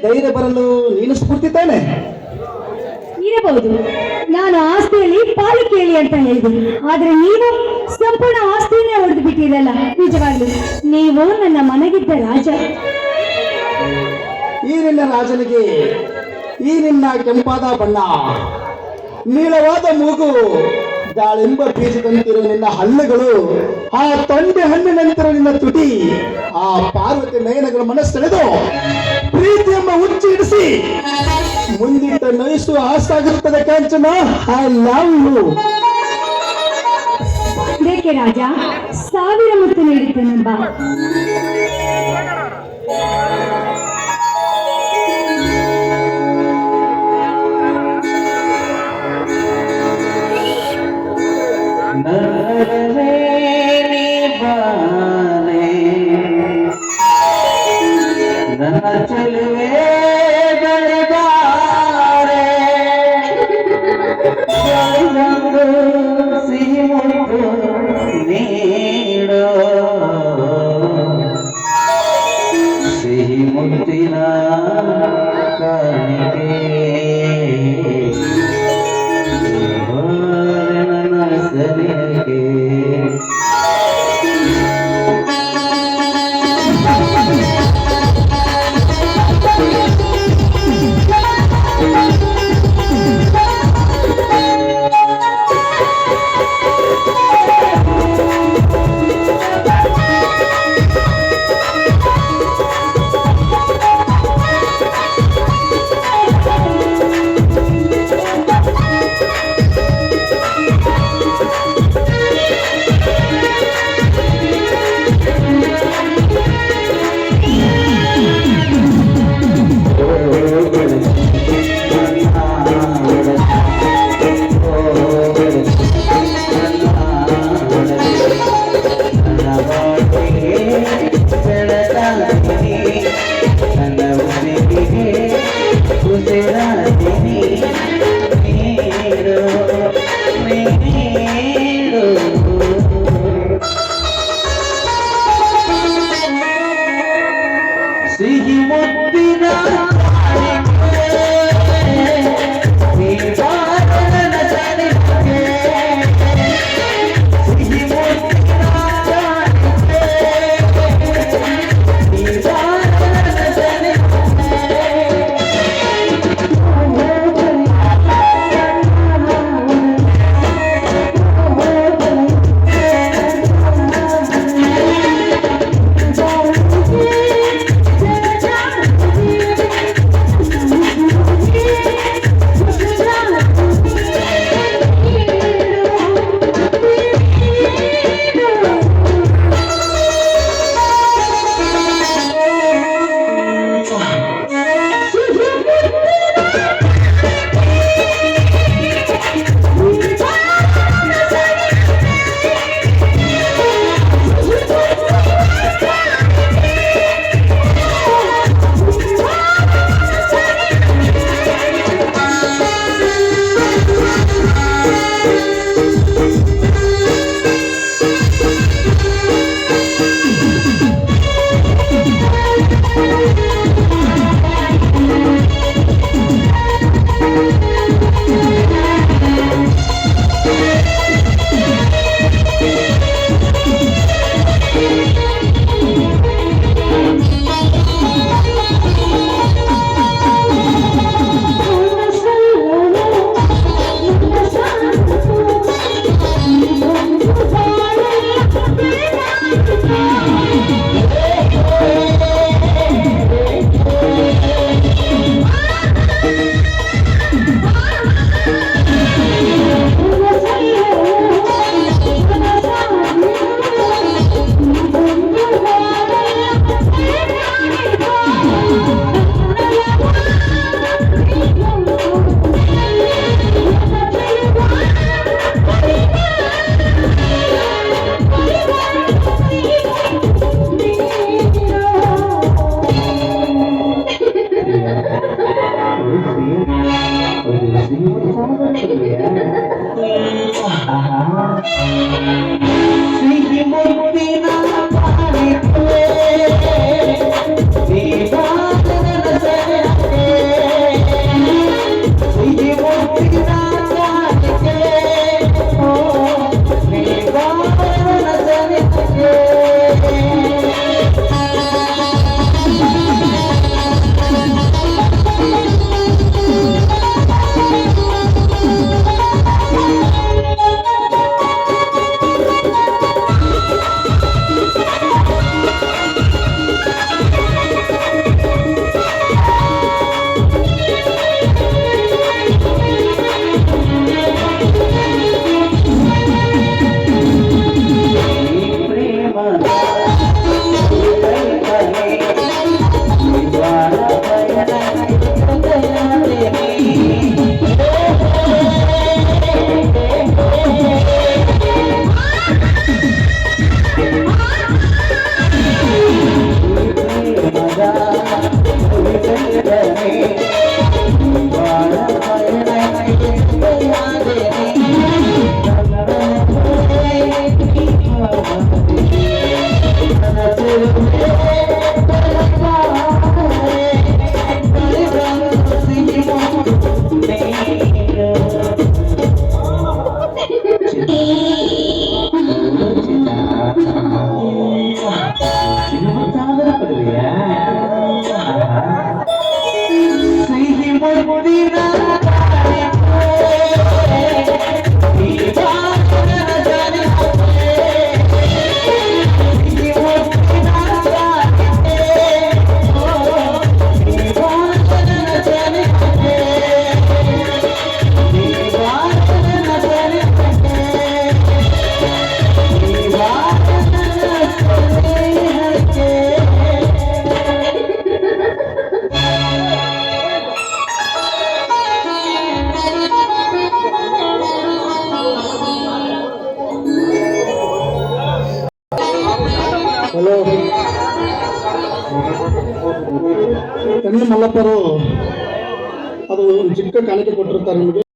ಧೈರ್ಯ ಬರಲು ನೀನು ಸ್ಫೂರ್ತಿ ತಾನೆ? ಇರಬಹುದು. ನಾನು ಆಸ್ತಿಯಲ್ಲಿ ಪಾಲು ಕೇಳಿ ಅಂತ ಹೇಳಿದೆ, ಆದ್ರೆ ನೀವು ಸಂಪೂರ್ಣ ಆಸ್ತಿಯನ್ನೇ ಹೊಡೆದು ಬಿಟ್ಟಿರಲ್ಲ. ನಿಜವಾಗ್ಲು ನೀವು ನನ್ನ ಮನೆಗಿದ್ದ ರಾಜ. ಈ ನಿನ್ನ ರಾಜನಿಗೆ ಈ ನಿನ್ನ ಕೆಂಪಾದ ಬಣ್ಣ, ನೀಳವಾದ ಮೂಗು, ದಾಳಿಂಬ ಬೀಜದಂತಿರೋ ನಿನ್ನ ಹಲ್ಲುಗಳು, ಆ ತೊಂಡೆ ಹಣ್ಣಿನಂತಿರೋ ನಿನ್ನ ತುಟಿ, ಆ ಪಾರ್ವತಿ ನಯನಗಳ ಮನಸ್ಸೆಳೆದು ಪ್ರೀತಿ ಎಂಬ ಹುಚ್ಚಿ ಇಡಿಸಿ ಮುಂದಿಟ್ಟ ನಯಿಸುವ ಆಸಾಗಿರುತ್ತದೆ ಕಾಂಚನ. I love you. ಬೇಕೆ ರಾಜ, 1000 ಮುತ್ತು ನೀಡುತ್ತೇನೆಂಬ. ಚಲುವೆ ಸಿಹಿ ಮುತ್ತು ನೀಡೋ, ಸಿಹಿ ಮುತ್ತಿನ ಕಾಣಿಕೆ ನನ್ನ ಸಲಿಕೆ. ಸಿಹಿ ಮುತ್ತಿನ Sweet ಹಲೋ, ಹೆಣ್ಣು ಮಲ್ಲಪ್ಪರು ಅದು ಒಂದು ಚಿಕ್ಕ ಕಾಣಿಕೆ ಕೊಟ್ಟಿರ್ತಾರೆ ನಿಮಗೆ.